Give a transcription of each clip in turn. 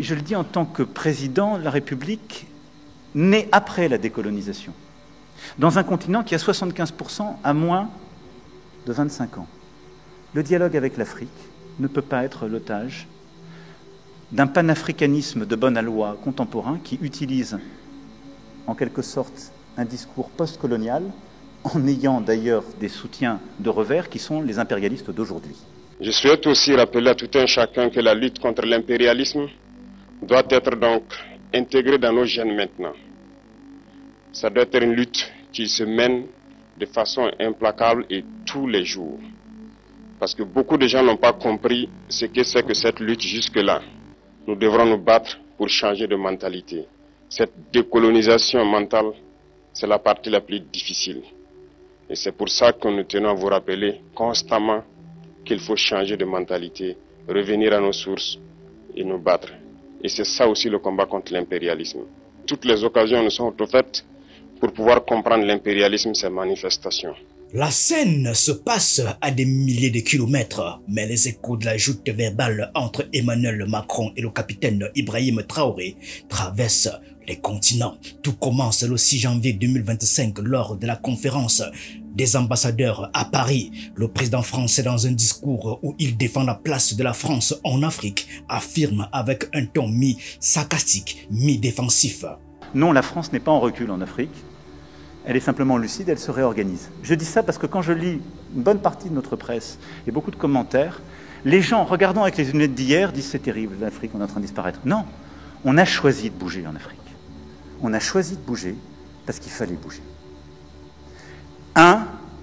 je le dis en tant que président de la République, né après la décolonisation, dans un continent qui a 75% à moins de 25 ans. Le dialogue avec l'Afrique ne peut pas être l'otage d'un panafricanisme de bonne aloi contemporain qui utilise en quelque sorte un discours post-colonial en ayant d'ailleurs des soutiens de revers qui sont les impérialistes d'aujourd'hui. Je souhaite aussi rappeler à tout un chacun que la lutte contre l'impérialisme doit être donc intégrée dans nos gènes maintenant. Ça doit être une lutte qui se mène de façon implacable et tous les jours. Parce que beaucoup de gens n'ont pas compris ce que c'est que cette lutte jusque-là. Nous devrons nous battre pour changer de mentalité. Cette décolonisation mentale, c'est la partie la plus difficile. Et c'est pour ça que nous tenons à vous rappeler constamment qu'il faut changer de mentalité, revenir à nos sources et nous battre. Et c'est ça aussi le combat contre l'impérialisme. Toutes les occasions nous sont offertes pour pouvoir comprendre l'impérialisme, ses manifestations. La scène se passe à des milliers de kilomètres, mais les échos de la joute verbale entre Emmanuel Macron et le capitaine Ibrahim Traoré traversent les continents. Tout commence le 6 janvier 2025 lors de la conférence des ambassadeurs à Paris. Le président français, dans un discours où il défend la place de la France en Afrique, affirme avec un ton mi-sarcastique, mi-défensif. Non, la France n'est pas en recul en Afrique. Elle est simplement lucide, elle se réorganise. Je dis ça parce que quand je lis une bonne partie de notre presse et beaucoup de commentaires, les gens, regardant avec les lunettes d'hier, disent c'est terrible, l'Afrique, on est en train de disparaître. Non, on a choisi de bouger en Afrique. On a choisi de bouger parce qu'il fallait bouger.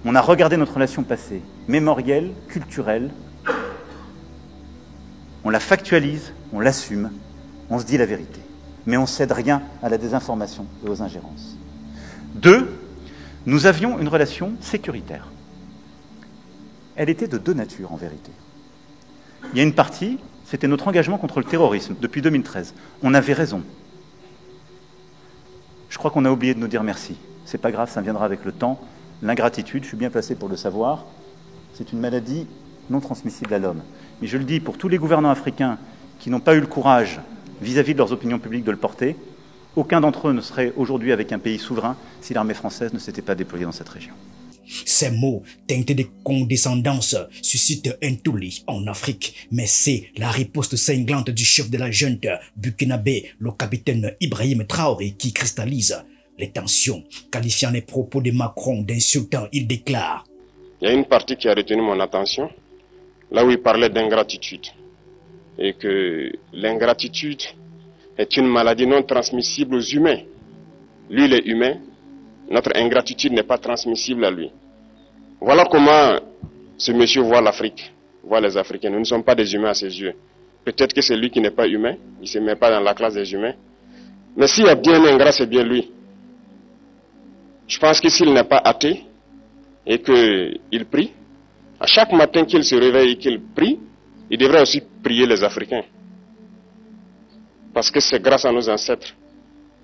On a regardé notre relation passée, mémorielle, culturelle, on la factualise, on l'assume, on se dit la vérité. Mais on ne cède rien à la désinformation et aux ingérences. 2, nous avions une relation sécuritaire. Elle était de deux natures, en vérité. Il y a une partie, c'était notre engagement contre le terrorisme, depuis 2013. On avait raison. Je crois qu'on a oublié de nous dire merci. C'est pas grave, ça viendra avec le temps. L'ingratitude, je suis bien placé pour le savoir, c'est une maladie non transmissible à l'homme. Mais je le dis pour tous les gouvernants africains qui n'ont pas eu le courage, vis-à-vis de leurs opinions publiques, de le porter, aucun d'entre eux ne serait aujourd'hui avec un pays souverain si l'armée française ne s'était pas déployée dans cette région. Ces mots teintés de condescendance suscitent un tollé en Afrique, mais c'est la riposte cinglante du chef de la junte burkinabé, le capitaine Ibrahim Traoré, qui cristallise les tensions. Qualifiant les propos de Macron d'insultants, il déclare: Il y a une partie qui a retenu mon attention, là où il parlait d'ingratitude, et que l'ingratitude est une maladie non transmissible aux humains. Lui, il est humain, notre ingratitude n'est pas transmissible à lui. Voilà comment ce monsieur voit l'Afrique, voit les Africains. Nous ne sommes pas des humains à ses yeux. Peut-être que c'est lui qui n'est pas humain, il ne se met pas dans la classe des humains. Mais s'il y a bien un ingrat, c'est bien lui. Je pense que s'il n'est pas athée et qu'il prie, à chaque matin qu'il se réveille et qu'il prie, il devrait aussi prier les Africains. Parce que c'est grâce à nos ancêtres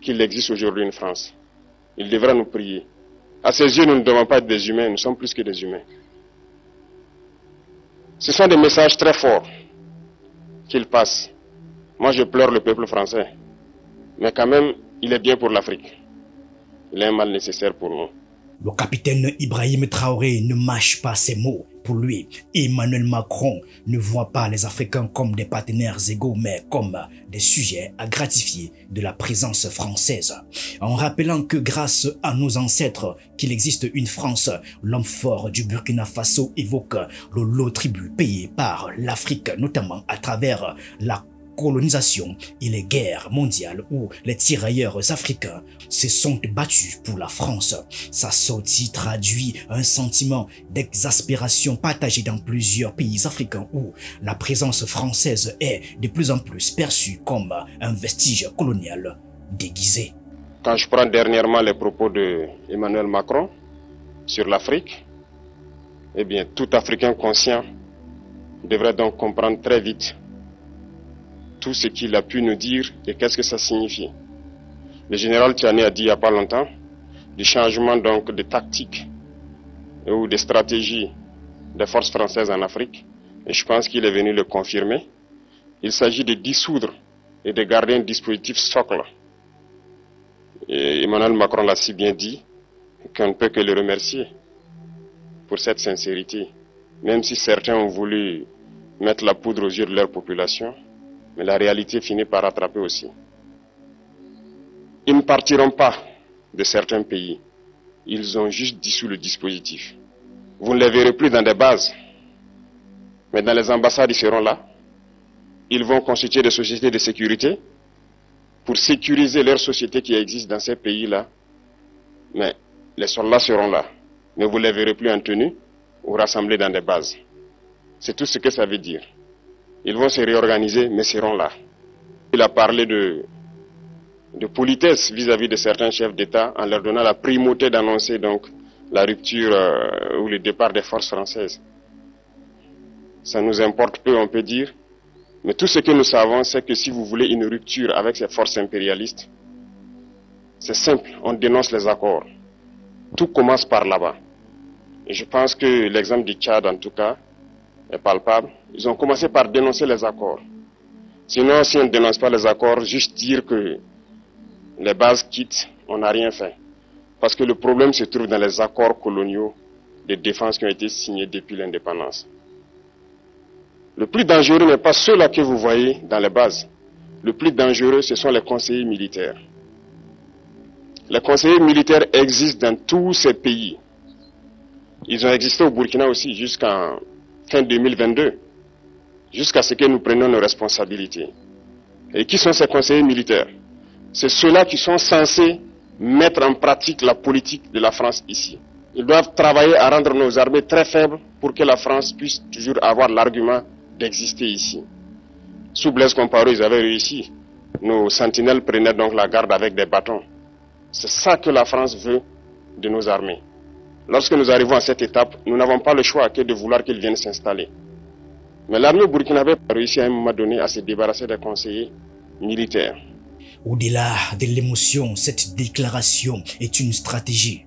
qu'il existe aujourd'hui une France. Il devra nous prier. À ses yeux, nous ne devons pas être des humains, nous sommes plus que des humains. Ce sont des messages très forts qu'il passe. Moi, je pleure le peuple français. Mais quand même, il est bien pour l'Afrique. Il est un mal nécessaire pour nous. Le capitaine Ibrahim Traoré ne mâche pas ses mots. Pour lui, Emmanuel Macron ne voit pas les Africains comme des partenaires égaux, mais comme des sujets à gratifier de la présence française. En rappelant que grâce à nos ancêtres qu'il existe une France, l'homme fort du Burkina Faso évoque le lot tribut payé par l'Afrique, notamment à travers la colonisation et les guerres mondiales où les tirailleurs africains se sont battus pour la France. Sa sortie traduit un sentiment d'exaspération partagé dans plusieurs pays africains où la présence française est de plus en plus perçue comme un vestige colonial déguisé. Quand je prends dernièrement les propos de Emmanuel Macron sur l'Afrique, eh bien tout Africain conscient devrait donc comprendre très vite tout ce qu'il a pu nous dire et qu'est-ce que ça signifie. Le général Tiani a dit il n'y a pas longtemps du changement donc de tactique ou de stratégie des forces françaises en Afrique, et je pense qu'il est venu le confirmer. Il s'agit de dissoudre et de garder un dispositif socle. Et Emmanuel Macron l'a si bien dit qu'on ne peut que le remercier pour cette sincérité. Même si certains ont voulu mettre la poudre aux yeux de leur population, mais la réalité finit par rattraper aussi. Ils ne partiront pas de certains pays. Ils ont juste dissous le dispositif. Vous ne les verrez plus dans des bases, mais dans les ambassades, ils seront là. Ils vont constituer des sociétés de sécurité pour sécuriser leurs sociétés qui existent dans ces pays-là. Mais les soldats seront là. Mais vous ne les verrez plus en tenue ou rassemblés dans des bases. C'est tout ce que ça veut dire. Ils vont se réorganiser, mais seront là. Il a parlé de politesse vis-à-vis de certains chefs d'État en leur donnant la primauté d'annoncer donc la rupture ou le départ des forces françaises. Ça nous importe peu, on peut dire. Mais tout ce que nous savons, c'est que si vous voulez une rupture avec ces forces impérialistes, c'est simple, on dénonce les accords. Tout commence par là-bas. Et je pense que l'exemple du Tchad, en tout cas, est palpable. Ils ont commencé par dénoncer les accords. Sinon, si on ne dénonce pas les accords, juste dire que les bases quittent, on n'a rien fait. Parce que le problème se trouve dans les accords coloniaux de défense qui ont été signés depuis l'indépendance. Le plus dangereux n'est pas ceux-là que vous voyez dans les bases. Le plus dangereux, ce sont les conseillers militaires. Les conseillers militaires existent dans tous ces pays. Ils ont existé au Burkina aussi jusqu'en fin 2022, jusqu'à ce que nous prenions nos responsabilités. Et qui sont ces conseillers militaires? C'est ceux-là qui sont censés mettre en pratique la politique de la France ici. Ils doivent travailler à rendre nos armées très faibles pour que la France puisse toujours avoir l'argument d'exister ici. Sous Blaise Compaoré, ils avaient réussi. Nos sentinelles prenaient donc la garde avec des bâtons. C'est ça que la France veut de nos armées. Lorsque nous arrivons à cette étape, nous n'avons pas le choix que de vouloir qu'ils viennent s'installer. Mais l'armée burkinabé a réussi à un moment donné à se débarrasser des conseillers militaires. Au-delà de l'émotion, cette déclaration est une stratégie.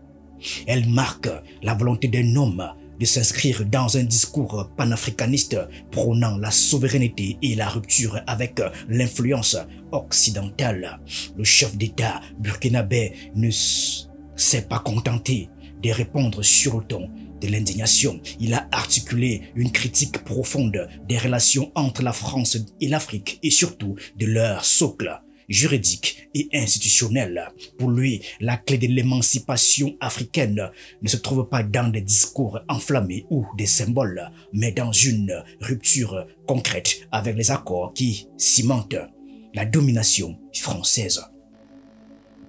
Elle marque la volonté d'un homme de s'inscrire dans un discours panafricaniste prônant la souveraineté et la rupture avec l'influence occidentale. Le chef d'État burkinabé ne s'est pas contenté de répondre sur le ton de l'indignation. Il a articulé une critique profonde des relations entre la France et l'Afrique et surtout de leur socle juridique et institutionnel. Pour lui, la clé de l'émancipation africaine ne se trouve pas dans des discours enflammés ou des symboles, mais dans une rupture concrète avec les accords qui cimentent la domination française.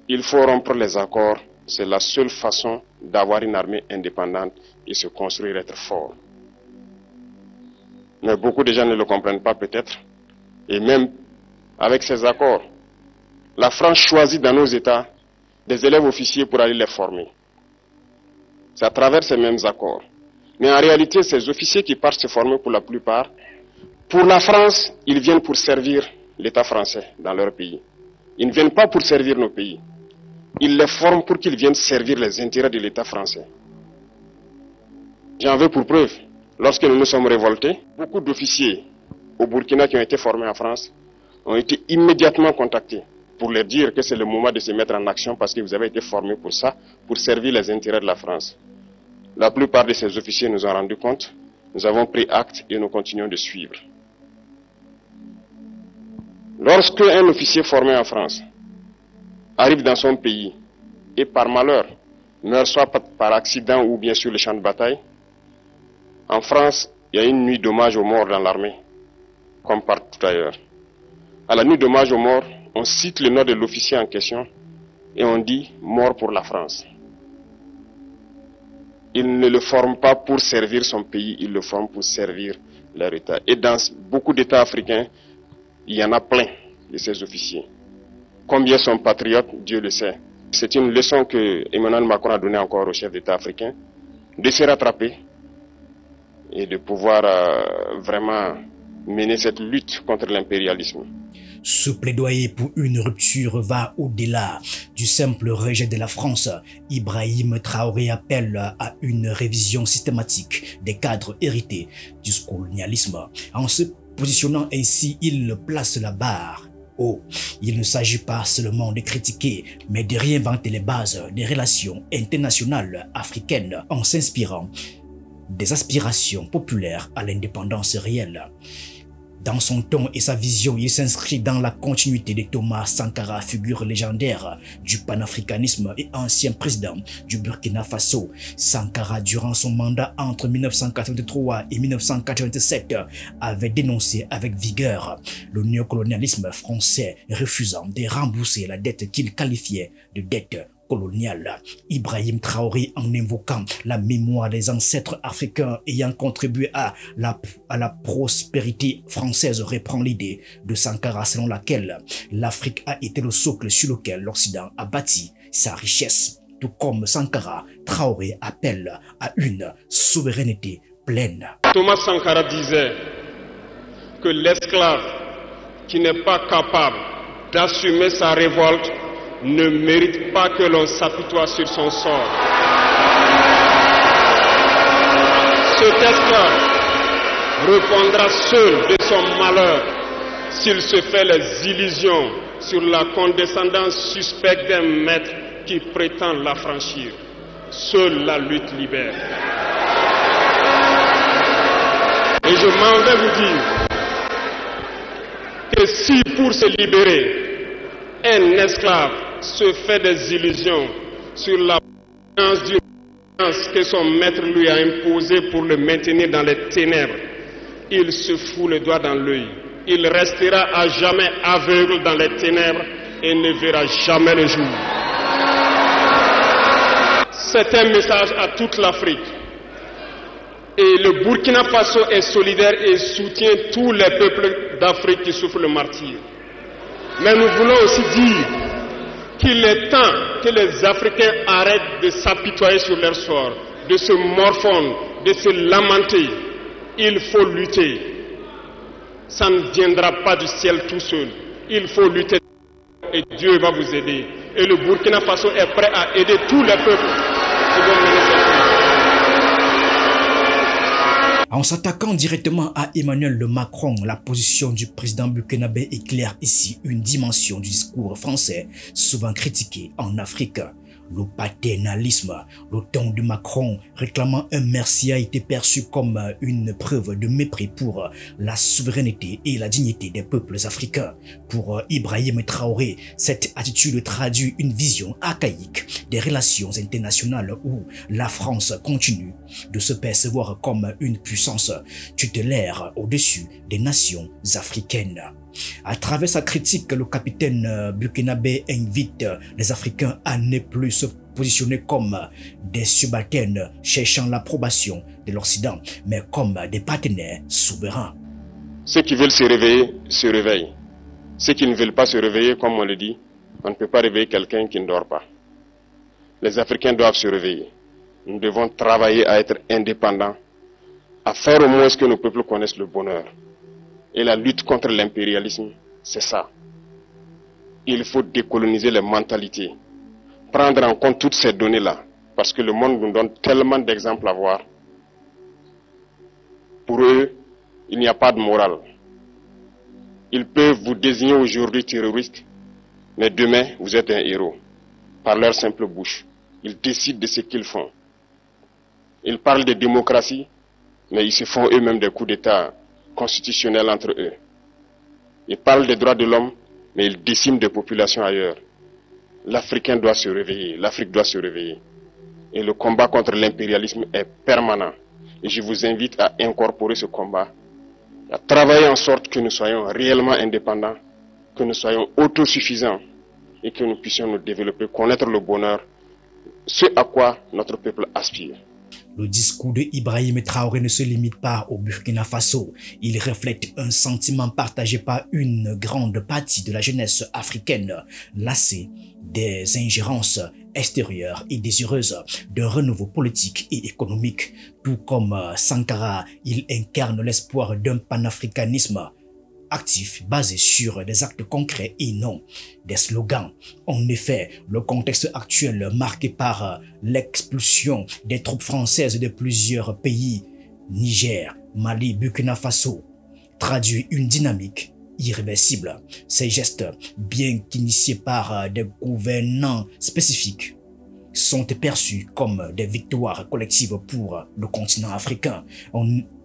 Il faut rompre les accords. C'est la seule façon d'avoir une armée indépendante et se construire, être fort. Mais beaucoup de gens ne le comprennent pas peut-être. Et même avec ces accords, la France choisit dans nos États des élèves officiers pour aller les former. C'est à travers ces mêmes accords. Mais en réalité, ces officiers qui partent se former pour la plupart, pour la France, ils viennent pour servir l'État français dans leur pays. Ils ne viennent pas pour servir nos pays. Ils les forment pour qu'ils viennent servir les intérêts de l'État français. J'en veux pour preuve. Lorsque nous nous sommes révoltés, beaucoup d'officiers au Burkina qui ont été formés en France ont été immédiatement contactés pour leur dire que c'est le moment de se mettre en action parce que vous avez été formés pour ça, pour servir les intérêts de la France. La plupart de ces officiers nous ont rendu compte, nous avons pris acte et nous continuons de suivre. Lorsque un officier formé en France arrive dans son pays et par malheur meurt soit par accident ou bien sur le champ de bataille, en France, il y a une nuit d'hommage aux morts dans l'armée, comme partout ailleurs. À la nuit d'hommage aux morts, on cite le nom de l'officier en question et on dit « mort pour la France ». Il ne le forme pas pour servir son pays, il le forme pour servir leur État. Et dans beaucoup d'États africains, il y en a plein de ces officiers. Combien sont patriotes, Dieu le sait. C'est une leçon que Emmanuel Macron a donnée encore aux chefs d'État africains, de se rattraper et de pouvoir vraiment mener cette lutte contre l'impérialisme. Ce plaidoyer pour une rupture va au-delà du simple rejet de la France. Ibrahim Traoré appelle à une révision systématique des cadres hérités du colonialisme. En se positionnant ainsi, il place la barre haut. Il ne s'agit pas seulement de critiquer, mais de réinventer les bases des relations internationales africaines en s'inspirant des aspirations populaires à l'indépendance réelle. Dans son ton et sa vision, il s'inscrit dans la continuité de Thomas Sankara, figure légendaire du panafricanisme et ancien président du Burkina Faso. Sankara, durant son mandat entre 1983 et 1987, avait dénoncé avec vigueur le néocolonialisme français, refusant de rembourser la dette qu'il qualifiait de dette coloniale. Ibrahim Traoré, en invoquant la mémoire des ancêtres africains ayant contribué à la prospérité française, reprend l'idée de Sankara selon laquelle l'Afrique a été le socle sur lequel l'Occident a bâti sa richesse. Tout comme Sankara, Traoré appelle à une souveraineté pleine. Thomas Sankara disait que l'esclave qui n'est pas capable d'assumer sa révolte ne mérite pas que l'on s'apitoie sur son sort. Cet esclave répondra seul de son malheur s'il se fait les illusions sur la condescendance suspecte d'un maître qui prétend l'affranchir. Seule la lutte libère. Et je m'en vais vous dire que si pour se libérer, un esclave se fait des illusions sur la puissance d'une puissance que son maître lui a imposée pour le maintenir dans les ténèbres, il se fout le doigt dans l'œil. Il restera à jamais aveugle dans les ténèbres et ne verra jamais le jour. C'est un message à toute l'Afrique. Et le Burkina Faso est solidaire et soutient tous les peuples d'Afrique qui souffrent le martyre. Mais nous voulons aussi dire qu'il est temps que les Africains arrêtent de s'apitoyer sur leur sort, de se morfondre, de se lamenter. Il faut lutter. Ça ne viendra pas du ciel tout seul. Il faut lutter et Dieu va vous aider. Et le Burkina Faso est prêt à aider tous les peuples qui vont mener cette lutte. En s'attaquant directement à Emmanuel Macron, la position du président burkinabé éclaire ici une dimension du discours français souvent critiqué en Afrique. Le paternalisme, le ton de Macron réclamant un merci a été perçu comme une preuve de mépris pour la souveraineté et la dignité des peuples africains. Pour Ibrahim Traoré, cette attitude traduit une vision archaïque des relations internationales où la France continue de se percevoir comme une puissance tutélaire au-dessus des nations africaines. À travers sa critique, le capitaine burkinabé invite les Africains à ne plus se positionner comme des subalternes cherchant l'approbation de l'Occident, mais comme des partenaires souverains. Ceux qui veulent se réveiller, se réveillent. Ceux qui ne veulent pas se réveiller, comme on le dit, on ne peut pas réveiller quelqu'un qui ne dort pas. Les Africains doivent se réveiller. Nous devons travailler à être indépendants, à faire au moins ce que nos peuples connaissent le bonheur. Et la lutte contre l'impérialisme, c'est ça. Il faut décoloniser les mentalités, prendre en compte toutes ces données-là, parce que le monde nous donne tellement d'exemples à voir. Pour eux, il n'y a pas de morale. Ils peuvent vous désigner aujourd'hui terroriste, mais demain, vous êtes un héros, par leur simple bouche. Ils décident de ce qu'ils font. Ils parlent de démocratie, mais ils se font eux-mêmes des coups d'État constitutionnels entre eux. Ils parlent des droits de l'homme, mais ils déciment des populations ailleurs. L'Africain doit se réveiller, l'Afrique doit se réveiller. Et le combat contre l'impérialisme est permanent. Et je vous invite à incorporer ce combat, à travailler en sorte que nous soyons réellement indépendants, que nous soyons autosuffisants et que nous puissions nous développer, connaître le bonheur, ce à quoi notre peuple aspire. Le discours de Ibrahim Traoré ne se limite pas au Burkina Faso. Il reflète un sentiment partagé par une grande partie de la jeunesse africaine, lassée des ingérences extérieures et désireuse d'un renouveau politique et économique. Tout comme Sankara, il incarne l'espoir d'un panafricanisme actif basé sur des actes concrets et non des slogans. En effet, le contexte actuel marqué par l'expulsion des troupes françaises de plusieurs pays, Niger, Mali, Burkina Faso, traduit une dynamique irréversible. Ces gestes, bien qu'initiés par des gouvernants spécifiques, sont perçus comme des victoires collectives pour le continent africain.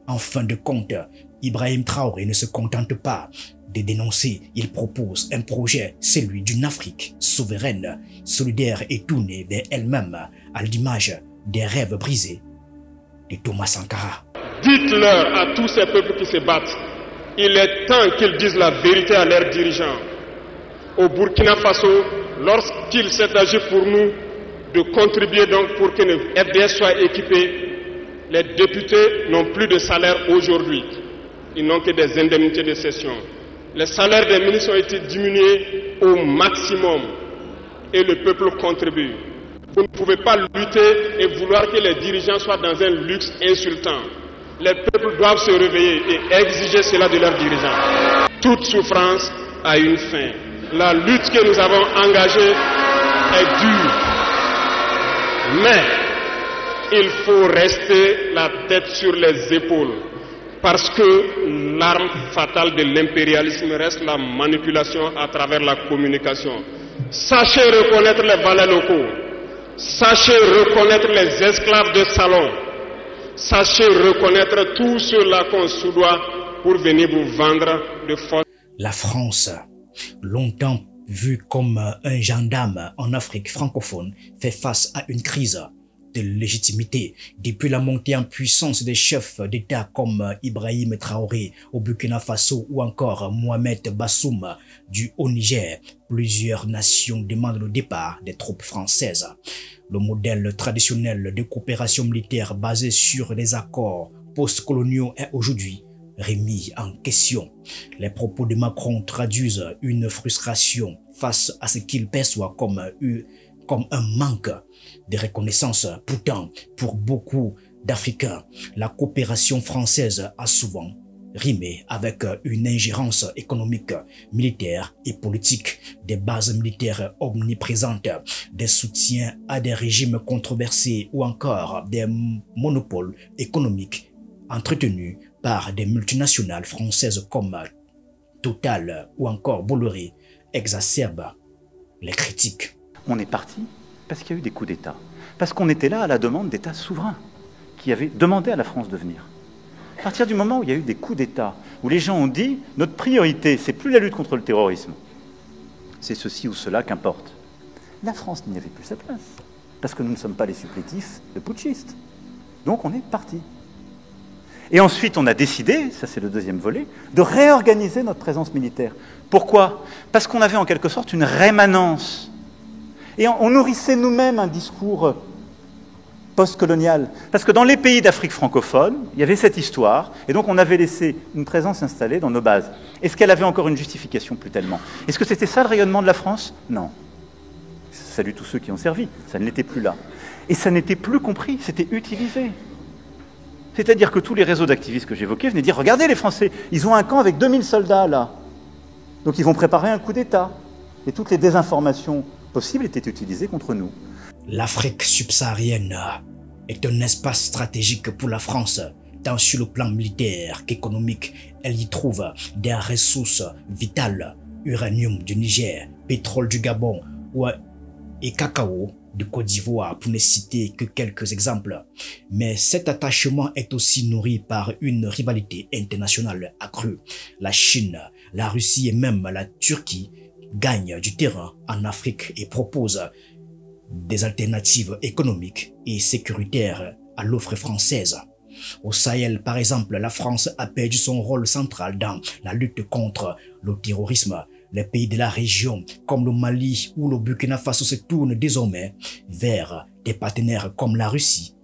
En fin de compte, Ibrahim Traoré ne se contente pas de dénoncer, il propose un projet, celui d'une Afrique souveraine, solidaire et tournée vers elle-même, à l'image des rêves brisés de Thomas Sankara. Dites-leur à tous ces peuples qui se battent, il est temps qu'ils disent la vérité à leurs dirigeants. Au Burkina Faso, lorsqu'il s'est agi pour nous de contribuer donc pour que le FDS soit équipé, les députés n'ont plus de salaire aujourd'hui. Ils n'ont que des indemnités de session. Les salaires des ministres ont été diminués au maximum et le peuple contribue. Vous ne pouvez pas lutter et vouloir que les dirigeants soient dans un luxe insultant. Les peuples doivent se réveiller et exiger cela de leurs dirigeants. Toute souffrance a une fin. La lutte que nous avons engagée est dure. Mais il faut rester la tête sur les épaules. Parce que l'arme fatale de l'impérialisme reste la manipulation à travers la communication. Sachez reconnaître les valets locaux. Sachez reconnaître les esclaves de salon. Sachez reconnaître tout cela qu'on soudoie pour venir vous vendre de force. La France, longtemps vue comme un gendarme en Afrique francophone, fait face à une crise de légitimité depuis la montée en puissance des chefs d'État comme Ibrahim Traoré au Burkina Faso ou encore Mohamed Bassoum au Niger. Plusieurs nations demandent le départ des troupes françaises. Le modèle traditionnel de coopération militaire basé sur les accords post-coloniaux est aujourd'hui remis en question. Les propos de Macron traduisent une frustration face à ce qu'il perçoit comme un manque de reconnaissance. Pourtant, pour beaucoup d'Africains, la coopération française a souvent rimé avec une ingérence économique, militaire et politique, des bases militaires omniprésentes, des soutiens à des régimes controversés ou encore des monopoles économiques entretenus par des multinationales françaises comme Total ou encore Bolloré exacerbent les critiques. On est parti parce qu'il y a eu des coups d'État. Parce qu'on était là à la demande d'États souverains qui avaient demandé à la France de venir. À partir du moment où il y a eu des coups d'État, où les gens ont dit « notre priorité, c'est plus la lutte contre le terrorisme, c'est ceci ou cela qu'importe », la France n'y avait plus sa place. Parce que nous ne sommes pas les supplétifs de putschistes. Donc on est parti. Et ensuite, on a décidé, ça c'est le deuxième volet, de réorganiser notre présence militaire. Pourquoi? Parce qu'on avait en quelque sorte une rémanence. Et on nourrissait nous-mêmes un discours post-colonial. Parce que dans les pays d'Afrique francophone, il y avait cette histoire, et donc on avait laissé une présence installée dans nos bases. Est-ce qu'elle avait encore une justification? Plus tellement. Est-ce que c'était ça le rayonnement de la France? Non. Je salue tous ceux qui ont servi, ça ne l'était plus là. Et ça n'était plus compris, c'était utilisé. C'est-à-dire que tous les réseaux d'activistes que j'évoquais venaient dire « Regardez les Français, ils ont un camp avec 2000 soldats là. Donc ils vont préparer un coup d'État. » Et toutes les désinformations possibles étaient utilisées contre nous. L'Afrique subsaharienne est un espace stratégique pour la France, tant sur le plan militaire qu'économique. Elle y trouve des ressources vitales, uranium du Niger, pétrole du Gabon et cacao de Côte d'Ivoire, pour ne citer que quelques exemples. Mais cet attachement est aussi nourri par une rivalité internationale accrue. La Chine, la Russie et même la Turquie gagnent du terrain en Afrique et proposent des alternatives économiques et sécuritaires à l'offre française. Au Sahel, par exemple, la France a perdu son rôle central dans la lutte contre le terrorisme. Les pays de la région, comme le Mali ou le Burkina Faso, se tournent désormais vers des partenaires comme la Russie,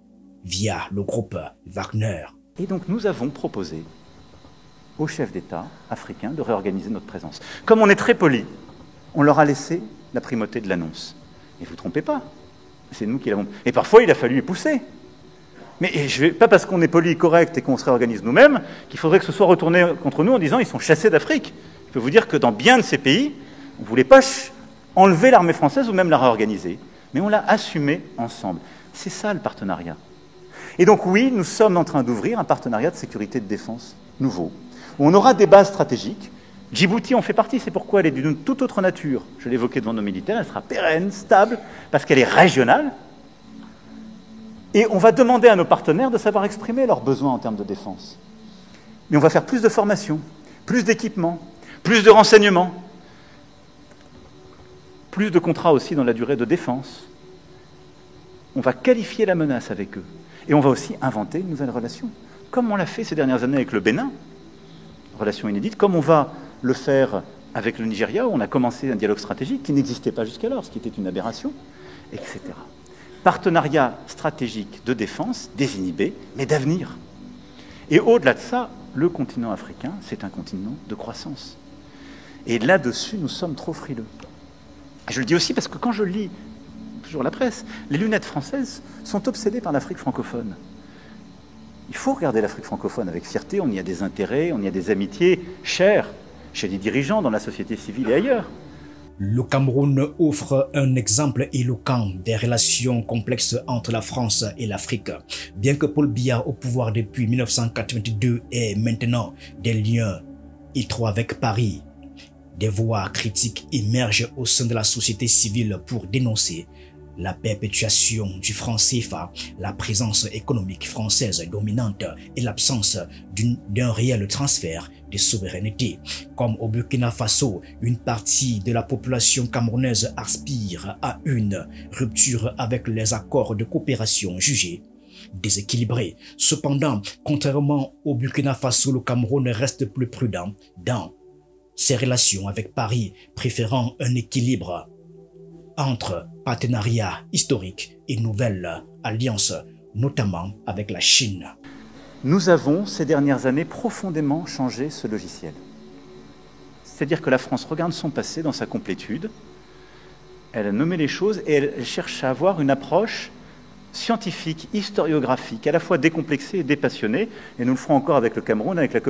via le groupe Wagner. Et donc nous avons proposé aux chefs d'État africains de réorganiser notre présence. Comme on est très poli, on leur a laissé la primauté de l'annonce. Et vous ne trompez pas, c'est nous qui l'avons... Et parfois, il a fallu les pousser. Mais pas parce qu'on est poli, correct et qu'on se réorganise nous-mêmes, qu'il faudrait que ce soit retourné contre nous en disant « ils sont chassés d'Afrique ». Je peux vous dire que dans bien de ces pays, on ne voulait pas enlever l'armée française ou même la réorganiser, mais on l'a assumée ensemble. C'est ça le partenariat. Et donc oui, nous sommes en train d'ouvrir un partenariat de sécurité et de défense nouveau, où on aura des bases stratégiques, Djibouti en fait partie, c'est pourquoi elle est d'une toute autre nature. Je l'évoquais devant nos militaires, elle sera pérenne, stable, parce qu'elle est régionale. Et on va demander à nos partenaires de savoir exprimer leurs besoins en termes de défense. Mais on va faire plus de formation, plus d'équipements, plus de renseignements, plus de contrats aussi dans la durée de défense. On va qualifier la menace avec eux. Et on va aussi inventer une nouvelle relation, comme on l'a fait ces dernières années avec le Bénin, relation inédite, comme on va le faire avec le Nigeria, où on a commencé un dialogue stratégique qui n'existait pas jusqu'alors, ce qui était une aberration, etc. Partenariat stratégique de défense, désinhibé, mais d'avenir. Et au-delà de ça, le continent africain, c'est un continent de croissance. Et là-dessus, nous sommes trop frileux. Je le dis aussi parce que quand je lis toujours la presse, les lunettes françaises sont obsédées par l'Afrique francophone. Il faut regarder l'Afrique francophone avec fierté, on y a des intérêts, on y a des amitiés chères chez les dirigeants, dans la société civile et ailleurs. Le Cameroun offre un exemple éloquent des relations complexes entre la France et l'Afrique. Bien que Paul Biya, au pouvoir depuis 1982, ait maintenant des liens étroits avec Paris, des voix critiques émergent au sein de la société civile pour dénoncer la perpétuation du franc CFA, la présence économique française dominante et l'absence d'un réel transfert de souveraineté. Comme au Burkina Faso, une partie de la population camerounaise aspire à une rupture avec les accords de coopération jugés déséquilibrés. Cependant, contrairement au Burkina Faso, le Cameroun reste plus prudent dans ses relations avec Paris, préférant un équilibre entre partenariat historique et nouvelles alliances, notamment avec la Chine. Nous avons, ces dernières années, profondément changé ce logiciel. C'est-à-dire que la France regarde son passé dans sa complétude, elle a nommé les choses et elle cherche à avoir une approche scientifique, historiographique, à la fois décomplexée et dépassionnée, et nous le ferons encore avec le Cameroun, avec la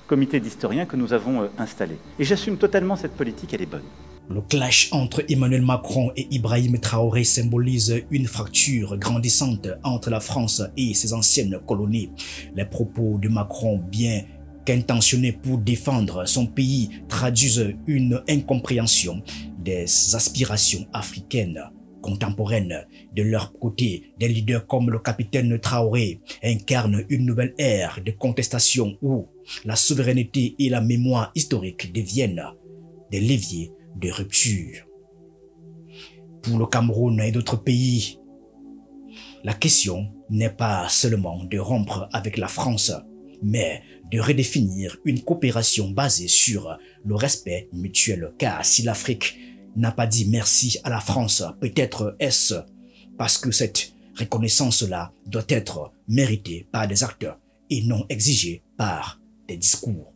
comité d'historiens que nous avons installé. Et j'assume totalement cette politique, elle est bonne. Le clash entre Emmanuel Macron et Ibrahim Traoré symbolise une fracture grandissante entre la France et ses anciennes colonies. Les propos de Macron, bien qu'intentionnés pour défendre son pays, traduisent une incompréhension des aspirations africaines contemporaines. De leur côté, des leaders comme le capitaine Traoré incarnent une nouvelle ère de contestation où la souveraineté et la mémoire historique deviennent des leviers de rupture. Pour le Cameroun et d'autres pays, la question n'est pas seulement de rompre avec la France, mais de redéfinir une coopération basée sur le respect mutuel. Car si l'Afrique n'a pas dit merci à la France, peut-être est-ce parce que cette reconnaissance-là doit être méritée par des actes et non exigée par des discours.